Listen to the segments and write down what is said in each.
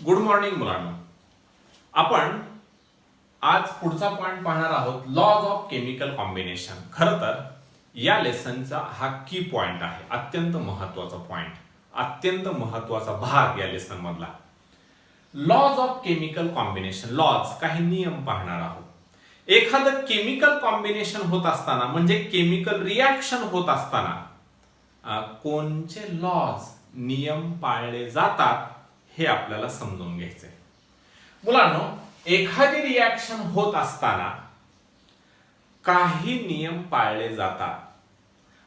Good morning मुलांनो. आपण आज पुढचा पॉइंट पाहणार आहोत, लॉज ऑफ केमिकल कॉम्बिनेशन. खरं तर या लेसनचा हा की पॉइंट आहे, अत्यंत महत्वाचा पॉइंट, अत्यंत महत्वाचा भाग या लेसन मधला. Laws of chemical combination. Laws काही नियम पाहणार आहोत. एखादं केमिकल कॉम्बिनेशन होत असताना म्हणजे केमिकल रिॲक्शन होत असताना कोणचे लॉज नियम पाळले जातात हे आपल्याला समजून घ्यायचंय. मुलांनो, एखादी रिॲक्शन होत असताना काही नियम पाळले जातात.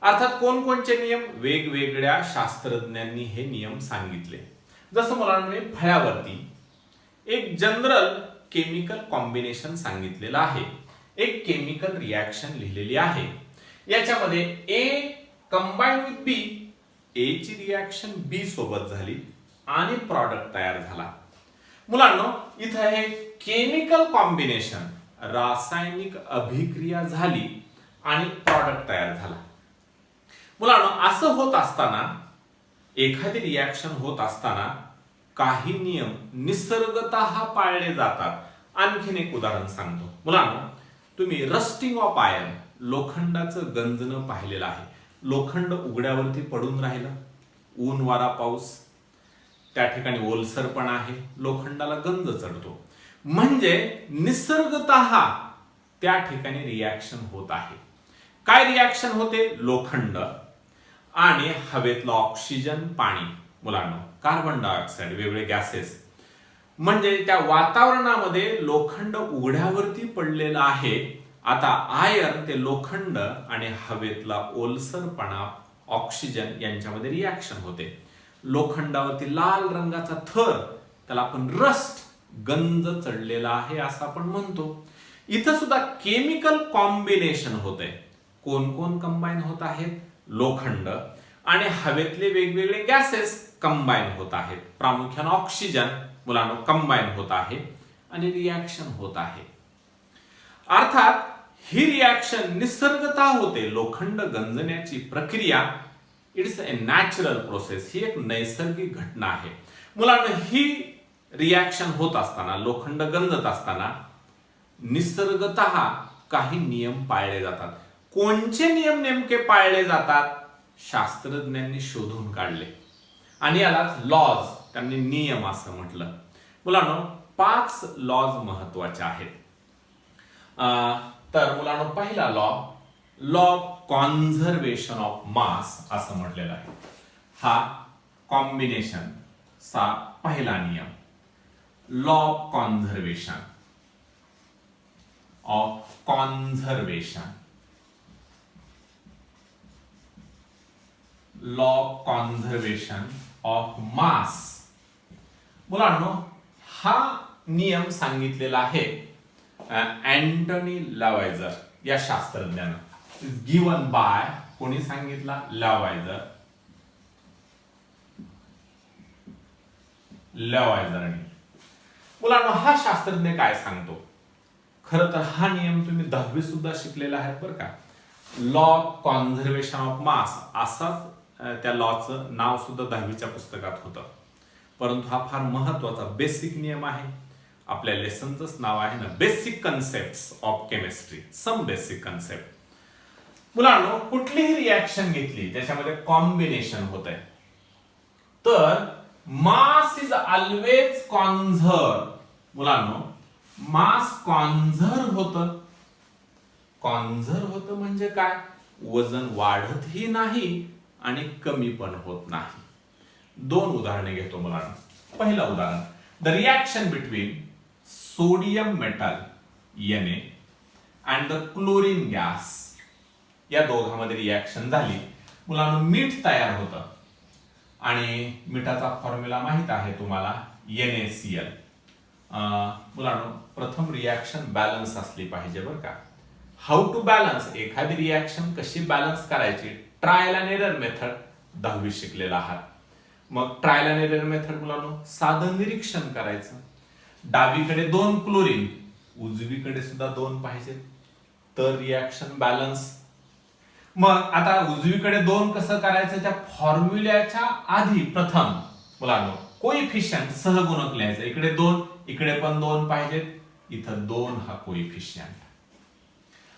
अर्थात कोणकोणचे नियम? वेगवेगळ्या शास्त्रज्ञांनी हे नियम सांगितले. जसं मुलांनो, मी फळ्यावरती एक जनरल केमिकल कॉम्बिनेशन सांगितलेलं आहे, एक केमिकल रिॲक्शन लिहिलेली आहे. याच्यामध्ये ए कंबाईन विथ बी, ए ची रिॲक्शन बी सोबत झाली आणि प्रॉडक्ट तयार झाला. मुलांनो, इथं हे केमिकल कॉम्बिनेशन, रासायनिक अभिक्रिया झाली आणि प्रॉडक्ट तयार झाला. मुलांनो, असं होत असताना, एखादी रिॲक्शन होत असताना काही नियम निसर्गतः पाळले जातात. आणखीन एक उदाहरण सांगतो. मुलांनो, तुम्ही रस्टिंग ऑफ आयर्न, लोखंडाचं गंजणं पाहिलेलं आहे. लोखंड उघड्यावरती पडून राहिलं, ऊन वारा पाऊस, त्या ठिकाणी ओलसरपण आहे, लोखंडाला गंज चढतो. म्हणजे निसर्गतः त्या ठिकाणी रिॲक्शन होत आहे. काय रिॲक्शन होते? लोखंड आणि हवेतलं ऑक्सिजन, पाणी, मुलांनो कार्बन डायऑक्साईड, वेगवेगळे गॅसेस, म्हणजे त्या वातावरणामध्ये लोखंड उघड्यावरती पडलेलं आहे. आता आयर्न, ते लोखंड आणि हवेतला ओलसरपणा, ऑक्सिजन यांच्यामध्ये रिॲक्शन होते. लोखंडावरती लाल रंगाचा थर, त्याला आपण रस्ट, गंज चढलेला आहे असं आपण म्हणतो. इथं सुद्धा केमिकल कॉम्बिनेशन होत आहे. कोण कोण कंबाईन होत आहेत? लोखंड आणि हवेतले वेगवेगळे गॅसेस कंबाईन होत आहेत. प्रामुख्याने ऑक्सिजन मुलांनो कंबाईन होत आहे आणि रिॲक्शन होत आहे. अर्थात ही रिॲक्शन निसर्गतः होते. लोखंड गंजण्याची प्रक्रिया, इट्स अ नॅचरल प्रोसेस, ही एक नैसर्गिक घटना आहे. मुलांनो, ही रिॲक्शन होत असताना, लोखंड गंजत असताना निसर्गतः काही नियम पाळले जातात. कोणचे नियम नेमके पाळले जातात? शास्त्रज्ञांनी शोधून काढले आणि यालाच लॉज, त्यांनी नियम असं म्हटलं. मुलांनो, 5 लॉज महत्वाचे आहेत. तर मुलांनो, पहिला लॉ ऑफ कॉन्झर्वेशन ऑफ मास असं म्हटलेलं आहे. हा कॉम्बिनेशन चा पहिला नियम, law of conservation law of conservation of मास. मुलांनो, हा नियम सांगितलेला आहे अँटनी लावायझर या शास्त्रज्ञानं. गिवन बाय, कोणी सांगितला? लावायझर. मुलांनो, हा शास्त्रज्ञ काय सांगतो? खरं तर हा नियम तुम्ही 10वी सुद्धा शिकलेला आहे बरं का. लॉ ऑफ कॉन्झर्वेशन ऑफ मास असाच त्या लॉचं नाव सुद्धा 10वीच्या पुस्तकात होतं. परंतु हा फार महत्वाचा बेसिक नियम आहे. आपल्या लेसनचंच नाव आहे ना, basic concepts of chemistry, some basic concept. मुलांनो, कुठलीही रिॲक्शन घेतली त्याच्यामध्ये कॉम्बिनेशन होत आहे, तर मास इज ऑलवेज कॉन्झर्व. मुलांनो, मास कॉन्झर्व होतं. कॉन्झर्व होतं म्हणजे काय? वजन वाढतही नाही आणि कमी पण होत नाही. 2 उदाहरणे घेतो मुलांनो. पहिलं उदाहरण, the reaction between sodium metal Na and the chlorine gas. या दोघांमध्ये रिॲक्शन झाली. मुलांनो, मीठ तयार होतं आणि मिठाचा फॉर्म्युला माहित आहे तुम्हाला, NaCl. मुलांनो, प्रथम रिॲक्शन बॅलन्स असली पाहिजे बरं का. हाऊ टू बॅलन्स, एखादी रिॲक्शन कशी बॅलन्स करायची, ट्रायल अँड एरर मेथड 10वी शिकलेला आहात. मग ट्रायल अँड एरर मेथड मुलांनो, साधं निरीक्षण करायचं. डावीकडे 2 क्लोरीन, उजवीकडे सुद्धा 2 पाहिजे, तर रिॲक्शन बॅलन्स. मग आता उजवीकडे 2 कसं करायचं? त्या फॉर्म्युल्याच्या आधी प्रथम मुलांनो कोइफिशियंट सहगुणक लिहायचं. इकडे 2, इकडे पण 2 पाहिजेत, इथं 2 हा कोइफिशियंट.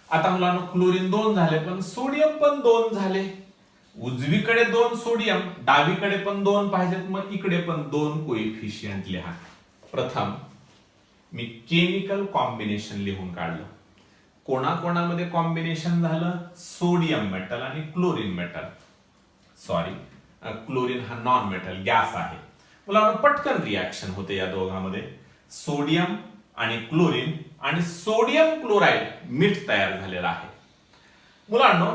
आता मुलांना क्लोरीन 2 झाले, पण सोडियम पण 2 झाले. उजवीकडे 2 सोडियम, डावीकडे पण 2 पाहिजेत, मग इकडे पण 2 कोइफिशियंट लिहा. प्रथम मी केमिकल कॉम्बिनेशन लिहून काढलं. कोणाकोणामध्ये कॉम्बिनेशन झालं? सोडियम मेटल आणि क्लोरीन मेटल. सॉरी, क्लोरीन हा नॉन मेटल गॅस आहे. मुलांना पटकन रिॲक्शन होते या दोघांमध्ये. सोडियम आणि क्लोरीन आणि सोडियम क्लोराईड मीठ तयार झालेला आहे. मुलांनो,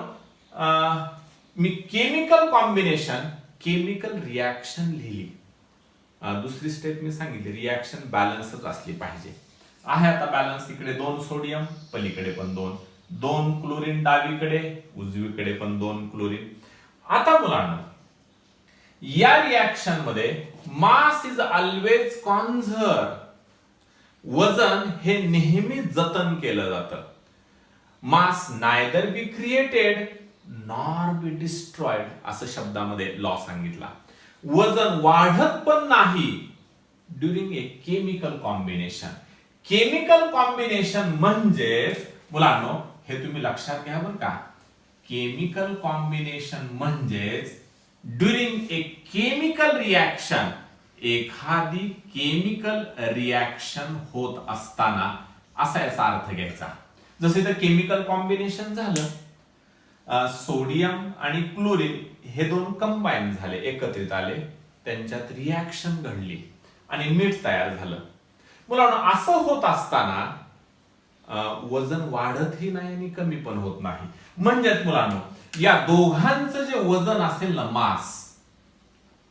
मी केमिकल कॉम्बिनेशन, केमिकल रिॲक्शन लिहिली. दुसरी स्टेप मी सांगितली, रिॲक्शन बॅलन्सच असली पाहिजे. आहे आता बॅलन्स. इकडे 2 सोडियम, पलीकडे पण 2 क्लोरीन, डावीकडे उजवीकडे पण 2 क्लोरीन. आता मुलांना या रिॲक्शन मध्ये मास इज ऑलवेज कॉन्झर्व. वजन हे नेहमी जतन केलं जातं. Mass neither be created nor be destroyed असं शब्दामध्ये लॉ सांगितला. वजन वाढत पण नाही during a chemical combination. Chemical combination म्हणजे मुलांनो, हे तुम्ही लक्षात घ्या बरं का. केमिकल कॉम्बिनेशन म्हणजेच ड्युरिंग ए केमिकल रिॲक्शन, एखादी केमिकल रिॲक्शन होत असताना असा याचा अर्थ घ्यायचा. जसे तर केमिकल कॉम्बिनेशन झालं, सोडियम आणि क्लोरीन हे 2 कंबाईन झाले, एकत्रित आले, त्यांच्यात रिॲक्शन घडली आणि मीठ तयार झालं. मुलांना असं होत असताना वजन वाढतही नाही आणि कमी पण होत नाही. म्हणजेच मुलांनो, या दोघांचं जे वजन असेल ना, मास,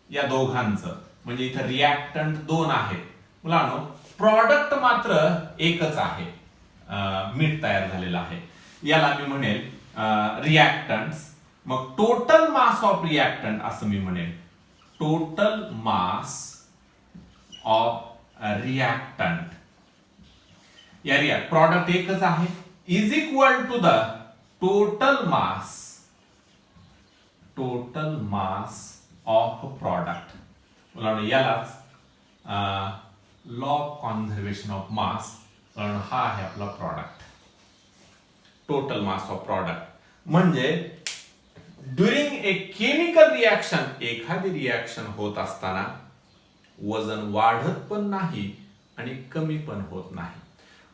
या दोघांचं, म्हणजे इथं रिॲक्टंट 2 आहेत मुलांनो, प्रॉडक्ट मात्र एकच आहे, मीठ तयार झालेलं आहे. याला मी म्हणेल रिॲक्टंट्स. मग टोटल मास ऑफ रिॲक्टंट असं मी म्हणेल. टोटल मास ऑफ रिॲक्टंट, या प्रॉडक्ट एकच आहे, is equal to the total mass of product. मुलांनो, यालाच law of conservation of mass, हा आहे आपला product. Total mass of product म्हणजे ड्युरिंग ए केमिकल रिॲक्शन, एखादी रिॲक्शन होत असताना वजन वाढत पण नाही आणि कमी पण होत नाही.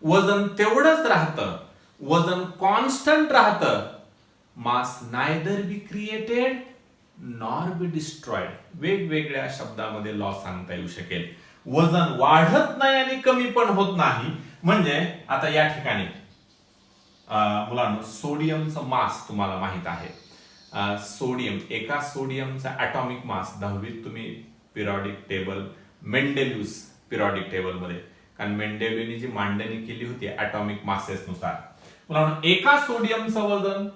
वजन तेवढंच राहतं, वजन कॉन्स्टंट राहतं. Mass neither be created nor be destroyed. वेगवेगळ्या शब्दामध्ये लॉ सांगता येऊ शकेल. वजन वाढत नाही आणि कमी पण होत नाही. म्हणजे आता या ठिकाणी मुलांनो, सोडियमचं मास तुम्हाला माहित आहे. सोडियम, एका सोडियमचा ॲटॉमिक मास 10वीत तुम्ही पिरियॉडिक टेबल, मेंडेलिव्स पिरियॉडिक टेबल मध्ये, कारण मेंडेलिव्हनी जी मांडणी केली होती ॲटॉमिक मासेस नुसार, मुलांनो, एका सोडियमचं वजन,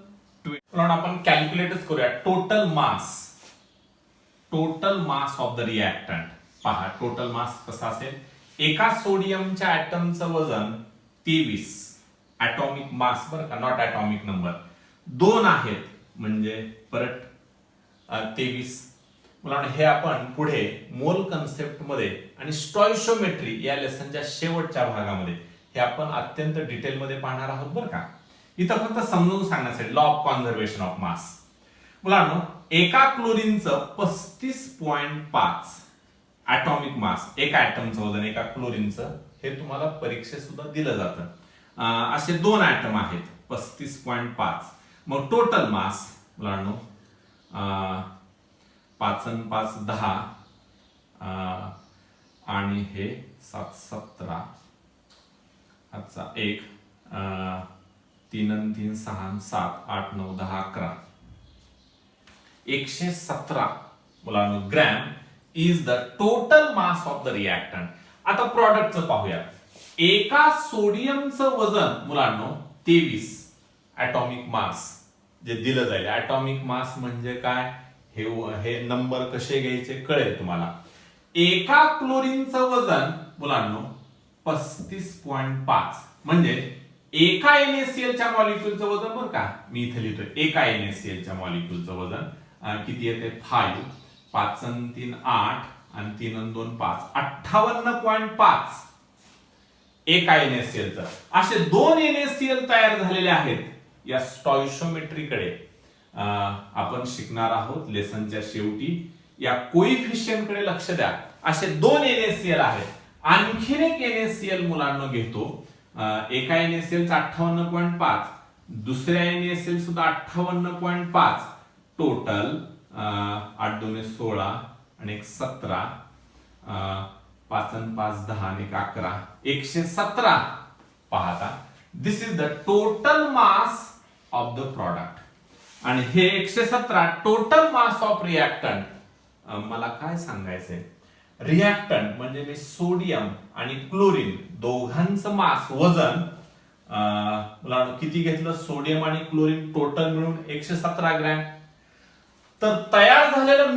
मुलांनो आपण कॅल्क्युलेटच करूया. Total mass of the reactant. पहा टोटल मास कसा असेल. एका सोडियमच्या ॲटमचं वजन 23, ॲटॉमिक मास बरं का, नॉट ॲटॉमिक नंबर. 2 आहेत म्हणजे परत 23. मुलांनो, हे आपण पुढे मोल कन्सेप्ट मध्ये आणि स्टॉइशियोमेट्री या लेसनच्या शेवटच्या भागामध्ये हे आपण अत्यंत डिटेलमध्ये पाहणार आहोत बरं का. इथं फक्त समजून सांगण्यासाठी लॉ ऑफ कॉन्झर्वेशन ऑफ मास. मुलांनो, एका क्लोरीनचं 35.5 ॲटॉमिक मास, एका ॲटमचं वजन एका क्लोरीनचं, हे तुम्हाला परीक्षेत सुद्धा दिलं जातं. असे 2 ॲटम आहेत, 35.5. मग टोटल मास मुलांनो 5 आणि 5 10 आणि हे 7 17, आजचा 1, 3 आणि 3 6 आणि 7 8 9 10 11, 117 मुलांनो gram is the total mass of the reactant. आता प्रॉडक्टचं पाहूया. एका सोडियमचं वजन मुलांनो 23 ॲटॉमिक मास जे दिलं जाईल. ॲटॉमिक मास म्हणजे काय, हे नंबर कसे घ्यायचे कळेल तुम्हाला. एका क्लोरीनचं वजन मुलांनो 35.5 म्हणजे एका NaClच्या मॉलिक्युलचं वजन बरं का, मी इथे लिहितोय एका NaClच्या मॉलिक्युलचं वजन किती येते 5, 5 आणि 3 8 आणि 3 आणि 2 5 58.5 एका NaCl असे 2 NaCl तयार झालेले आहेत. या स्टॉइशियोमेट्रीकडे आपण शिकणार आहोत लेसनच्या शेवटी. या कोइफिशियंट कडे लक्ष द्या. असे 2 NaCl आहेत. आणखीन एक NaCl मुलांना घेतो. एका NaCl चा 58.5, दुसऱ्या NaCl सुद्धा 58.5, टोटल 8 2 16 आणि 1 17, 5 आणि 5 10 आणि 11, 117 पाहता. This is the total mass of the product. आणि हे 117 टोटल मास ऑफ रिएक्टंट. मला काय सांगायचंय, रिएक्टंट म्हणजे मी सोडियम आणि क्लोरीन दोघांचं मास वजन मला किती घेतलं, सोडियम आणि क्लोरीन टोटल मिळून 117 ग्रॅम. तर तयार झालेलं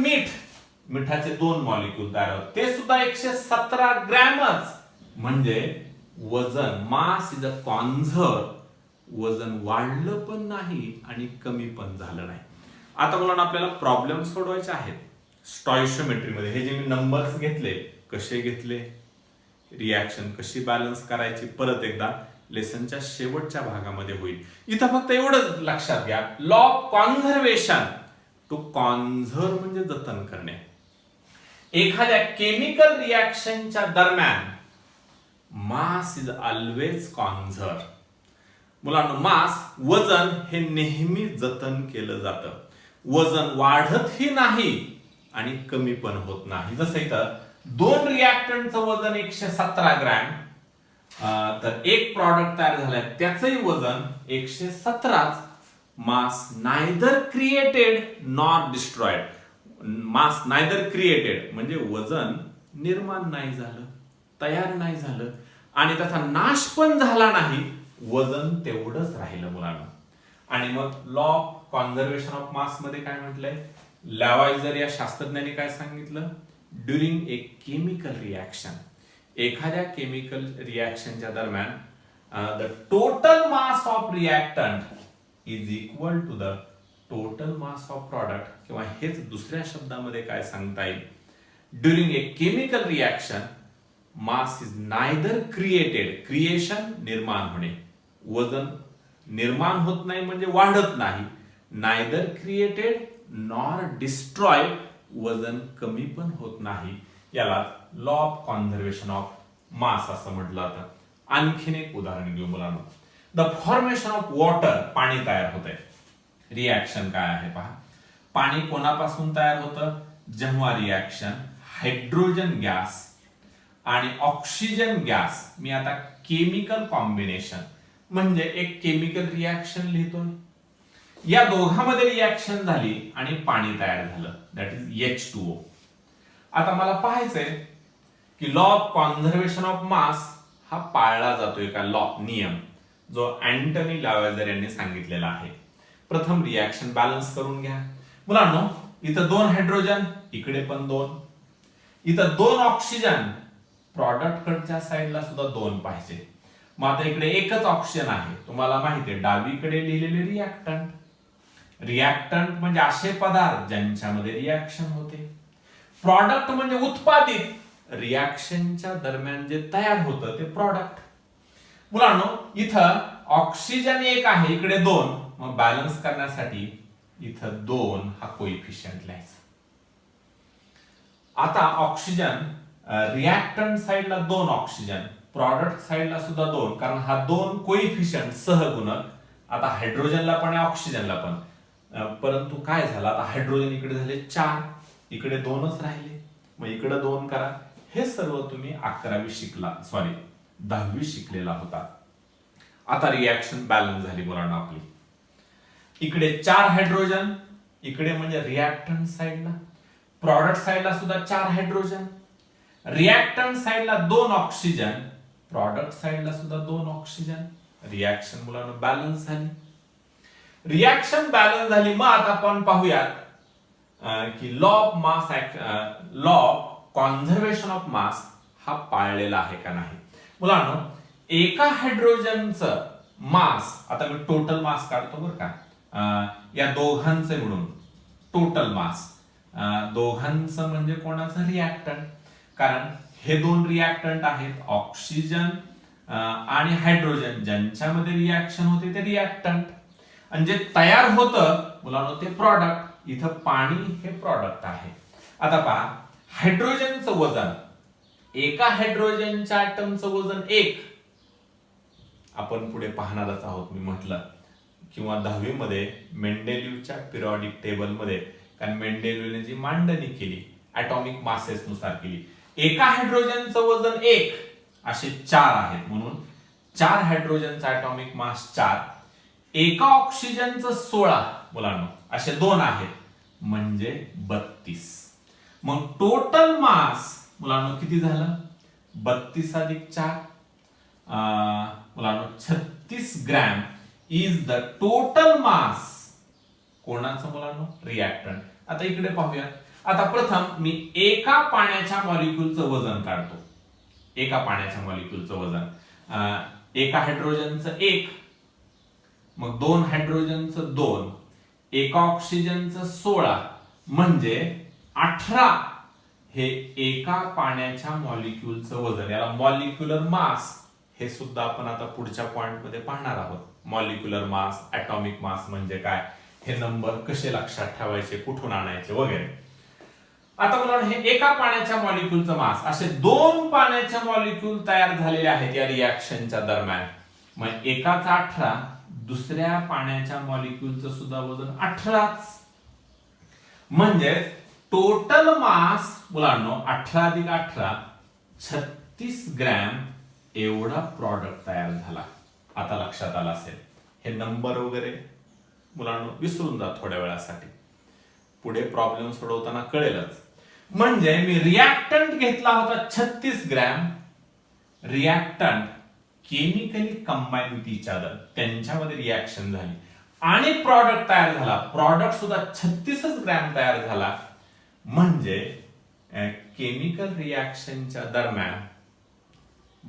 मिठाचे 2 मॉलिक्यूल तयार होतात, ते सुद्धा 117 ग्रॅमच. म्हणजे वजन, मास इज अ कॉन्झर्व. वजन वाढलं पण नाही आणि कमी पण झालं नाही. आता मुलांना आपल्याला प्रॉब्लेम सोडवायचे आहेत स्टॉइशियोमेट्री मध्ये. हे जे मी नंबर्स घेतले, कसे घेतले, रिएक्शन कशी बॅलन्स करायची, परत एकदा लेसनच्या शेवटच्या भागामध्ये होईल. इथं फक्त एवढंच लक्षात घ्या, law of conservation. To conserve म्हणजे जतन करणे. एखाद्या केमिकल रिएक्शनच्या दरम्यान मास इज ऑलवेज कॉन्झर्व. मुलांना मास, वजन हे नेहमी जतन केलं जातं. वजन वाढतही नाही आणि कमी पण होत नाही. जसं इथं 2 रिएक्टंटचं वजन 117 ग्रॅम, तर एक प्रॉडक्ट तयार झालंय त्याचंही वजन 117. मास नायदर क्रिएटेड नॉर डिस्ट्रॉयड. मास नायदर क्रिएटेड म्हणजे वजन निर्माण नाही झालं, तयार नाही झालं आणि त्याचा नाश पण झाला नाही, वजन तेवढंच राहिलं मुलांना. आणि मग law of conservation of mass मध्ये काय म्हटलंय, लॅवायझर या शास्त्रज्ञांनी काय सांगितलं, ड्युरिंग ए केमिकल रिएक्शन, एखाद्या केमिकल रिएक्शनच्या दरम्यान the total mass of reactant is equal to the total mass of product. किंवा हेच दुसऱ्या शब्दामध्ये काय सांगता येईल, during a chemical reaction mass is neither created, creation निर्माण होणे, वजन निर्माण होत नाही म्हणजे वाढत नाही, नायदर क्रिएटेड नॉर डिस्ट्रॉय, वजन कमी पण होत नाही. याला लॉ ऑफ कॉन्झर्वेशन ऑफ मास असं म्हटलं जातं. आणखीन एक उदाहरण घेऊ मुलांना. द फॉर्मेशन ऑफ वॉटर, पाणी तयार होतंय. रिएक्शन काय आहे पहा. पाणी कोणापासून तयार होतं, जेव्हा रिएक्शन हायड्रोजन गॅस आणि ऑक्सिजन गॅस, मी आता केमिकल कॉम्बिनेशन म्हणजे एक केमिकल रिएक्शन लिहितोय, या दोघांमध्ये रिएक्शन झाली आणि पाणी तयार झालं, दॅट इज H2O. आता मला पाहायचंय की law of conservation of mass हा पाळला जातोय का, नियम जो अँटनी लॅवायझर यांनी सांगितलेला आहे. प्रथम रिएक्शन बॅलन्स करून घ्या मुलांनो. इथं 2 हायड्रोजन, इकडे पण 2, इथं 2 ऑक्सिजन, प्रॉडक्ट कडच्या साईडला सुद्धा 2 पाहिजे. मग आता इकडे एकच ऑप्शन आहे, तुम्हाला माहिती आहे डावीकडे लिहिलेले रिएक्टंट. रिएक्टंट म्हणजे असे पदार्थ ज्यांच्यामध्ये रिएक्शन होते. प्रॉडक्ट म्हणजे उत्पादित, रिएक्शनच्या दरम्यान जे तयार होतं ते प्रॉडक्ट. मुलांनो इथं ऑक्सिजन 1 आहे, इकडे 2, मग बॅलन्स करण्यासाठी इथं 2 हा कोइफिशियंट लिहायचा. आता ऑक्सिजन रिएक्टंट साइडला 2 ऑक्सिजन, प्रॉडक्ट साइडला सुद्धा 2, कारण हा 2 कोइफिशियंट सहगुणक. आता हायड्रोजनला पण आहे, ऑक्सिजनला पण, परंतु काय झालं, आता हायड्रोजन इकडे झाले 4, इकडे 2च राहिले, मग इकडे 2 करा. हे सर्व तुम्ही 11वी शिकला, 10वी शिकलेला होता. आता रिएक्शन बॅलन्स झाली मुलांना आपली. इकडे 4 हायड्रोजन, इकडे म्हणजे रिएक्टंट साइडला, प्रॉडक्ट साइडला सुद्धा 4 हायड्रोजन, रिएक्टंट साइडला 2 ऑक्सिजन, प्रॉडक्ट साइडला सुद्धा 2 ऑक्सिजन. रिएक्शन मुलांना बॅलन्स झाली. रिएक्शन बॅलन्स झाली. मग आता आपण पाहूयात की law of mass, law of conservation of mass हा पाळलेला आहे का नाही. मुलांनो एका हायड्रोजनचं मास, आता मी टोटल मास काढतो बरं का, या दोघांचे मिळून टोटल मास दोघांचं म्हणजे कोणाचं रिॲक्टंट, कारण हे दोन रिॲक्टंट आहेत, ऑक्सिजन आणि हायड्रोजन, ज्यांच्यामध्ये रिॲक्शन होते ते रिॲक्टंट, आणि जे तयार होतं मुलांनो ते प्रॉडक्ट. इथं पाणी हे प्रॉडक्ट आहे. आता पहा, हायड्रोजनचं वजन, एका हायड्रोजनच्या ॲटमचं वजन 1. आपण पुढे पाहणारच आहोत, मी म्हटलं, किंवा 10वी मध्ये मेंडेलिव्हच्या पिरियॉडिक टेबलमध्ये, कारण मेंडेलिव्हने जी मांडणी केली ॲटॉमिक मासेस नुसार केली, एका हायड्रोजनचं वजन 1, असे 4 आहेत, म्हणून 4 हायड्रोजनचा ॲटॉमिक मास 4, एका ऑक्सिजनचं 16 मुलांनो, असे 2 आहेत, म्हणजे 32. मग टोटल मास मुलांनो किती झालं? 32 अधिक 4 मुलांनो 36 ग्रॅम इज द टोटल मास. कोणाचं मुलांनो? रिॲक्टंट. आता इकडे पाहूया. आता प्रथम मी एका पाण्याच्या मॉलिक्यूलचं वजन काढतो. एका पाण्याच्या मॉलिक्यूलचं वजन, एका हायड्रोजनचं 1, मग 2 हायड्रोजनचं 2, एका ऑक्सिजनचं 16, म्हणजे 18 हे एका पाण्याच्या मॉलिक्यूलचं वजन. याला मॉलिक्युलर मास हे सुद्धा आपण आता पुढच्या पॉइंट मध्ये पाहणार आहोत. मॉलिक्युलर मास, ॲटॉमिक मास म्हणजे काय, हे नंबर कसे लक्षात ठेवायचे, कुठून आणायचे वगैरे. आता मुलांनो, हे एका पाण्याच्या मॉलिक्यूलचं मास, असे 2 पाण्याच्या मॉलिक्यूल तयार झालेले आहेत या रिॲक्शनच्या दरम्यान. मग एकाचा 18, दुसऱ्या पाण्याच्या मॉलिक्यूलचं सुद्धा वजन 18च. म्हणजे टोटल मास मुलांनो 18 अधिक 18 36 ग्रॅम एवढा प्रॉडक्ट तयार झाला. आता लक्षात आलं असेल. हे नंबर वगैरे मुलांनो विसरून जा थोड्या वेळासाठी, पुढे प्रॉब्लेम सोडवताना कळेलच. म्हणजे मी रिॲक्टंट घेतला होता 36 gram, reactant chemically combine with each other, त्यांच्यामध्ये रिॲक्शन झाली आणि प्रॉडक्ट तयार झाला. प्रॉडक्ट सुद्धा 36 ग्रॅम तयार झाला. म्हणजे केमिकल रिॲक्शनच्या दरम्यान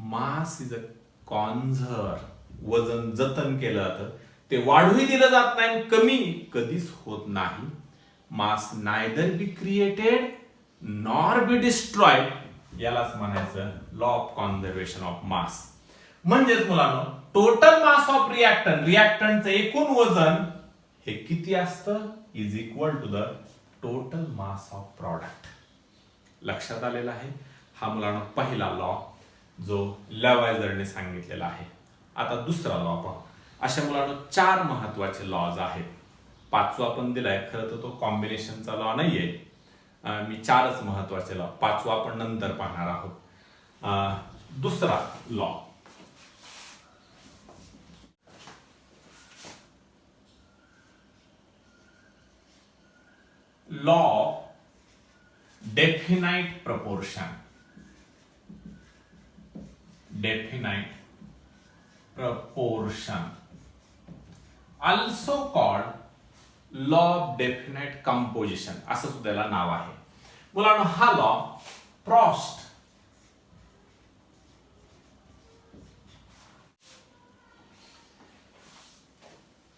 मास इज अ कॉन्झर्व, वजन जतन केलं जातं, ते वाढूही दिलं जात नाही, कमी कधीच होत नाही. Mass neither be created nor be destroyed, यालाच म्हणायचं law of conservation of mass. म्हणजेच मुलांनो, टोटल मास ऑफ रिॲक्टंट, रिॲक्टंटचं एकूण वजन हे किती असतं, is equal to the total mass of product. लक्षात आलेला आहे. हा मुलांनो पहिला लॉ जो लॅवायझरने सांगितलेला आहे. आता दुसरा लॉ पाहू. अशा मुलांनो 4 महत्वाचे लॉज आहेत. 5वा पण दिलाय, खरं तर तो कॉम्बिनेशनचा लॉ नाहीये. मी 4च महत्वाचे लॉ, 5वा आपण नंतर पाहणार आहोत. दुसरा law, law of definite proportion. Definite proportion, also called law of definite composition, असं सुद्धा याला नाव आहे. मुलांनो, हा लॉ प्रॉस्ट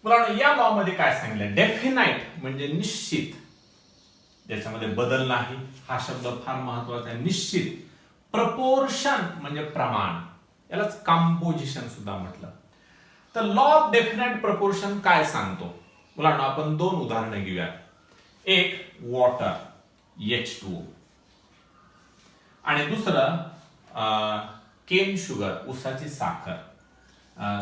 मुलांनो या लॉ मध्ये काय सांगितलं, डेफिनाइट म्हणजे निश्चित, ज्याच्यामध्ये बदल नाही. हा शब्द फार महत्वाचा आहे, निश्चित. प्रपोर्शन म्हणजे प्रमाण, यालाच कंपोजिशन सुद्धा म्हटलं. तर लॉ ऑफ डेफिनाइट प्रपोर्शन काय सांगतो मुलांना, आपण 2 उदाहरणं घेऊया. एक वॉटर H2O आणि दुसरं केन शुगर, उसाची साखर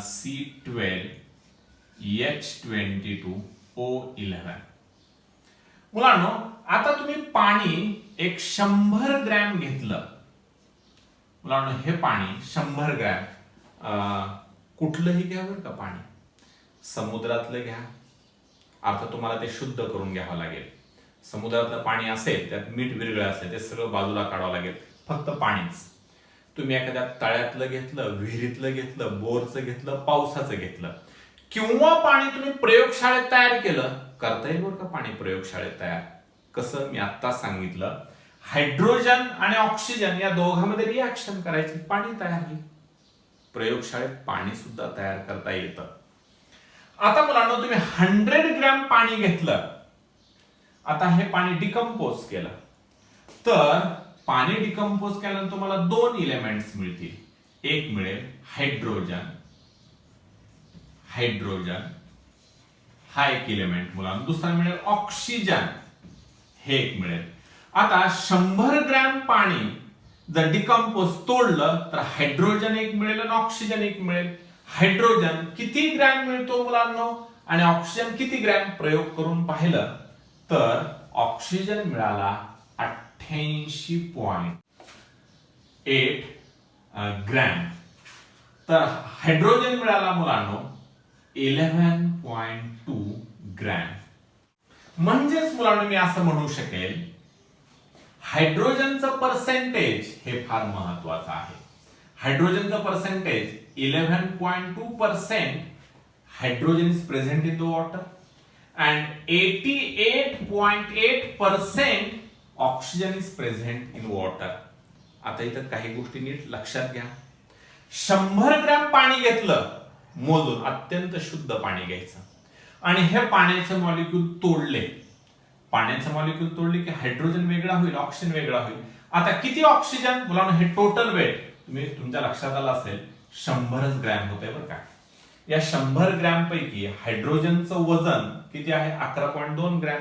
C12H22O11. मुलांनो, आता तुम्ही पाणी एक 100 ग्रॅम घेतलं. मुलांनो, हे पाणी 100 ग्रॅम, कुठलंही घ्या बरं का पाणी, समुद्रातलं घ्या, अर्थात तुम्हाला ते शुद्ध करून घ्यावं लागेल. समुद्रातलं पाणी असेल त्यात मीठ विरघळ असेल, ते सगळं बाजूला काढावं लागेल, फक्त पाणीच. तुम्ही एखाद्या तळ्यातलं घेतलं, विहिरीतलं घेतलं, बोरचं घेतलं, पावसाचं घेतलं, किंवा पाणी तुम्ही प्रयोगशाळेत तयार केलं, करता येईल बरं का पाणी प्रयोगशाळेत तयार. कसं, मी आत्ताच सांगितलं, हायड्रोजन आणि ऑक्सिजन या दोघांमध्ये रिॲक्शन करायची, पाणी तयार होईल. प्रयोगशाळेत पाणी सुद्धा तयार करता येतं. आता मुलांनो, तुम्ही 100 ग्रॅम पाणी घेतलं आता हे पाणी डिकम्पोज केलं तर पाणी डिकम्पोज केल्यानंतर तुम्हाला दोन इलेमेंट्स मिळतील. एक मिळेल हायड्रोजन, हायड्रोजन हा एक इलेमेंट मुलांना, दुसरा मिळेल ऑक्सिजन, हे एक मिळेल. आता 100 ग्रॅम पाणी जर डिकम्पोज तोडलं तर हायड्रोजन एक मिळेल आणि ऑक्सिजन एक मिळेल. हायड्रोजन किती ग्रॅम मिळतो मुलांना आणि ऑक्सिजन किती ग्रॅम प्रयोग करून पाहिलं तर ऑक्सिजन मिळाला 88.8 ग्रॅम, तर हायड्रोजन मिळाला मुलांनो 11.2 ग्रॅम. म्हणजेच मुलांनो मी असं म्हणू शकेल हायड्रोजनचं पर्सेंटेज हे फार महत्वाचं आहे. हायड्रोजनचं percentage 11.2% hydrogen is present in the water and 88.8% oxygen is present in water. आता इथं काही गोष्टी नीट लक्षात घ्या. 100 ग्रॅम पाणी घेतलं मोजून, अत्यंत शुद्ध पाणी घ्यायचं आणि हे पाण्याचे मॉलिक्यूल तोडले. पाण्याचे मॉलिक्यूल तोडले की हायड्रोजन वेगळा होईल, ऑक्सिजन वेगळा होईल. आता किती ऑक्सिजन मुलांना, हे टोटल वेट तुम्ही तुमच्या लक्षात आलं असेल 100 ग्रॅम होते बरं का. या 100 ग्रॅम पैकी हायड्रोजनचं वजन किती आहे 11.2 ग्रॅम.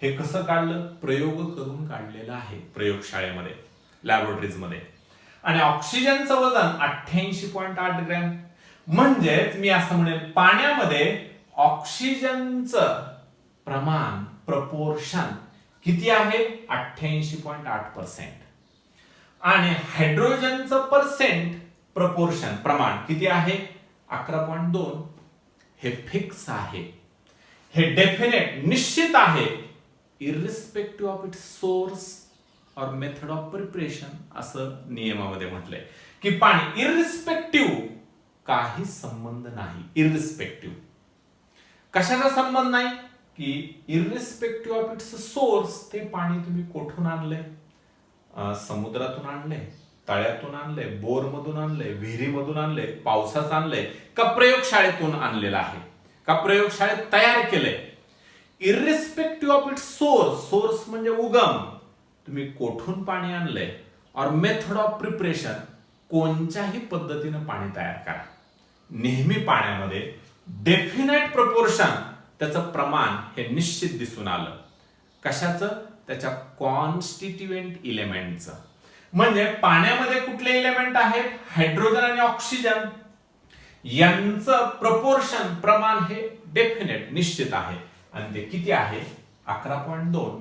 हे कसं काढलं, प्रयोग करून काढलेलं आहे प्रयोगशाळेमध्ये, लॅबोरेटरीज मध्ये. आणि ऑक्सिजनचं वजन 88.8 ग्रॅम. म्हणजेच मी असं म्हणेल पाण्यामध्ये ऑक्सिजनचं प्रमाण, प्रपोर्शन किती आहे 88.8% आणि हायड्रोजनचं प्रपोर्शन प्रमाण किती आहे 11.2. हे फिक्स आहे, हे डेफिनेट निश्चित आहे, इरिस्पेक्टिव्ह ऑफ इट्स सोर्स और मेथड ऑफ प्रिपरेशन असं नियमामध्ये म्हटलंय की पाणी इरिस्पेक्टिव्ह, काही संबंध नाही. इरिस्पेक्टिव्ह कशाचा संबंध नाही की इरिस्पेक्टिव्ह ऑफ इट्स सोर्स, ते पाणी तुम्ही कुठून आणलंय, समुद्रातून आणलंय, तळ्यातून आणलंय, बोर मधून आणलंय, विहिरीमधून आणलंय, पावसाचं आणलंय का प्रयोगशाळेतून आणलेलं आहे, का प्रयोगशाळेत तयार केलंय. Irrespective of its source, source म्हणजे उगम, तुम्ही कोठून पाणी आणलंय, और मेथड ऑफ प्रिपरेशन, कोणत्याही पद्धतीनं पाणी तयार करा. नेहमी पाण्यामध्ये डेफिनेट प्रपोर्शन, त्याचं प्रमाण हे निश्चित दिसून आलं. कशाचं, त्याच्या कॉन्स्टिट्युएंट इलेमेंटचं. म्हणजे पाण्यामध्ये कुठले इलेमेंट आहेत, हायड्रोजन आणि ऑक्सिजन, यांचं प्रपोर्शन प्रमाण हे डेफिनेट निश्चित आहे आणि ते किती आहे 11.2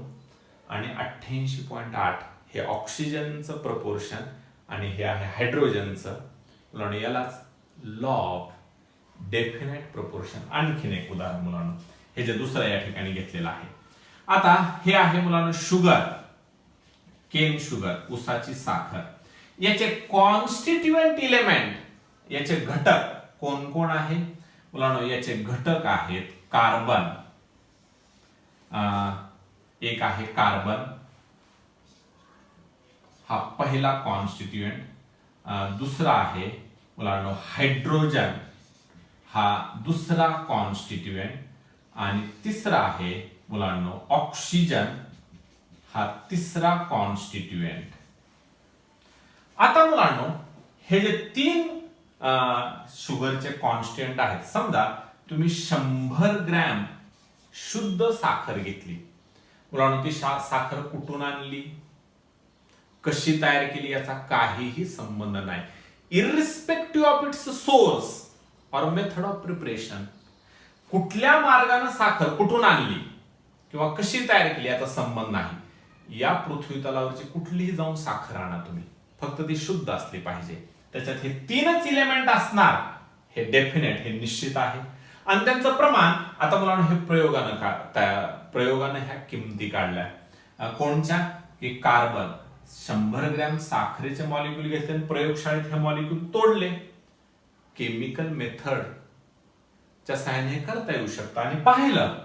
आणि 88.8. हे ऑक्सिजनचं प्रपोर्शन आणि हे आहे हायड्रोजनचं. मुलांनो यालाच लॉ ऑफ डेफिनेट प्रपोर्शन. आणखीन एक उदाहरण मुलांनो, हे जे दुसरं या ठिकाणी घेतलेलं आहे. आता हे आहे मुलांनो शुगर, केन शुगर, ऊसाची साखर. याचे कॉन्स्टिट्युएंट इलेमेंट, याचे घटक कोण कोण आहे मुलांनो, याचे घटक आहेत कार्बन, एक आहे कार्बन, हा पहिला कॉन्स्टिट्युएंट. दुसरा आहे मुलांनो हायड्रोजन, हा दुसरा कॉन्स्टिट्युएंट. आणि तिसरा आहे मुलांनो ऑक्सिजन, हा तिसरा कॉन्स्टिट्युएंट. आता मुलांनो हे जे तीन शुगरचे कॉन्स्टिट्युएंट आहेत, समजा तुम्ही 100 ग्रॅम शुद्ध साखर घेतली. मुलांनो ती साखर कुठून आणली, कशी तयार केली याचा काहीही संबंध नाही. इरिस्पेक्टिव्ह ऑफ इट्स सोर्स और मेथड ऑफ प्रिपरेशन, कुठल्या मार्गाने साखर कुठून आणली किंवा कशी तयार केली याचा संबंध नाही. या पृथ्वी तलावरची कुठलीही जाऊन साखर आणा तुम्ही, फक्त ती शुद्ध असली पाहिजे. त्याच्यात हे तीनच इलेमेंट असणार, हे डेफिनेट, हे निश्चित आहे. आणि त्यांचं प्रमाण, आता मुलांना हे प्रयोगानं ह्या किमती काढल्या कोणत्या, की कार्बन 100 ग्रॅम साखरेचे मॉलिक्यूल घेतले आणि प्रयोगशाळेत हे मॉलिक्यूल तोडले. केमिकल मेथड च्या सहाय्याने करता येऊ शकतं. आणि पाहिलं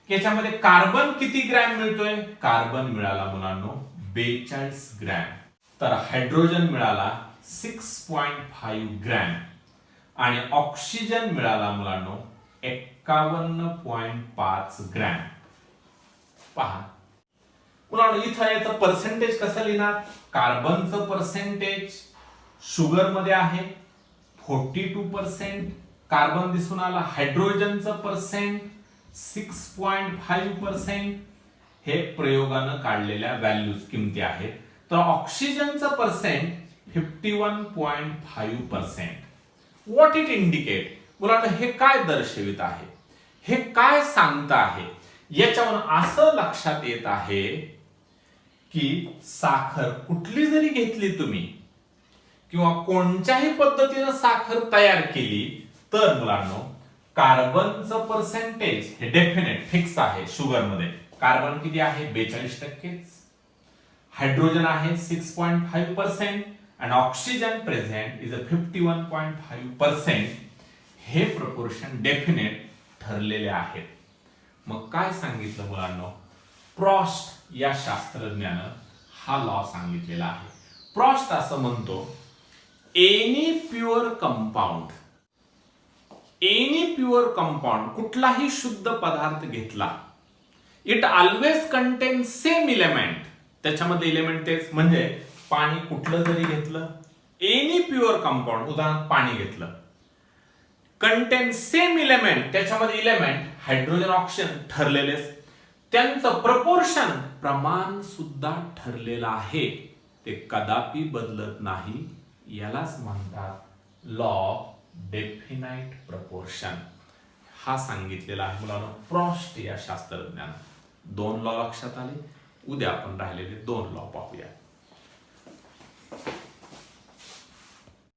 की याच्यामध्ये कार्बन किती ग्रॅम मिळतोय, कार्बन मिळाला मुलांनो 42 ग्रॅम, तर हायड्रोजन मिळाला 6.5 ग्रॅम आणि ऑक्सिजन मिळाला मुलांनो 51.5 ग्रॅम. पहा मुलांनो इथं याचं पर्सेंटेज कसं लिहिणार? कार्बनचं पर्सेंटेज शुगर मध्ये आहे 42%, कार्बन दिसून आला. हायड्रोजनचं पर्सेंट 6.5%. हे प्रयोगानं काढलेल्या व्हॅल्यूज किमती आहेत. तर ऑक्सिजनचं पर्सेंट 51.5%. What it indicate? मुलांनो हे काय दर्शवित आहे? हे काय सांगत आहे? याच्यावरून असं लक्षात येत आहे की साखर कुठली जरी घेतली तुम्ही किंवा कोणत्याही पद्धतीनं साखर तयार केली तर मुलांनो कार्बनचं पर्सेंटेज हे डेफिनेट फिक्स आहे. शुगर मध्ये कार्बन किती आहे? 42%. हायड्रोजन आहे 6.5% and ऑक्सिजन प्रेझेंट इज 51.5%. हे प्रपोर्शन डेफिनेट ठरलेले आहेत. मग काय सांगितलं मुलांनो? प्रॉस्ट या शास्त्रज्ञानं हा लॉ सांगितलेला आहे. प्रॉस्ट असं म्हणतो एनी प्युअर कंपाऊंड कुठलाही शुद्ध पदार्थ घेतला it always content same element. त्याच्यामध्ये इलेमेंट तेच म्हणजे पाणी कुठलं जरी घेतलं एनी प्युअर कंपाऊंड उदाहरण पाणी घेतलं कंटेन सेम इलेमेंट. त्याच्यामध्ये इलेमेंट हायड्रोजन ऑक्सिजन ठरलेलेच. त्यांचं प्रपोर्शन प्रमाण सुद्धा ठरलेलं आहे. ते कदापि बदलत नाही. यालाच म्हणतात लॉ डेफिनाइट प्रपोर्शन. हा सांगितलेला आहे मुलांनो प्रॉस्ट या शास्त्रज्ञानं. 2 लॉ लक्षात आले. उद्या आपण राहिलेले 2 लॉ पाहूया.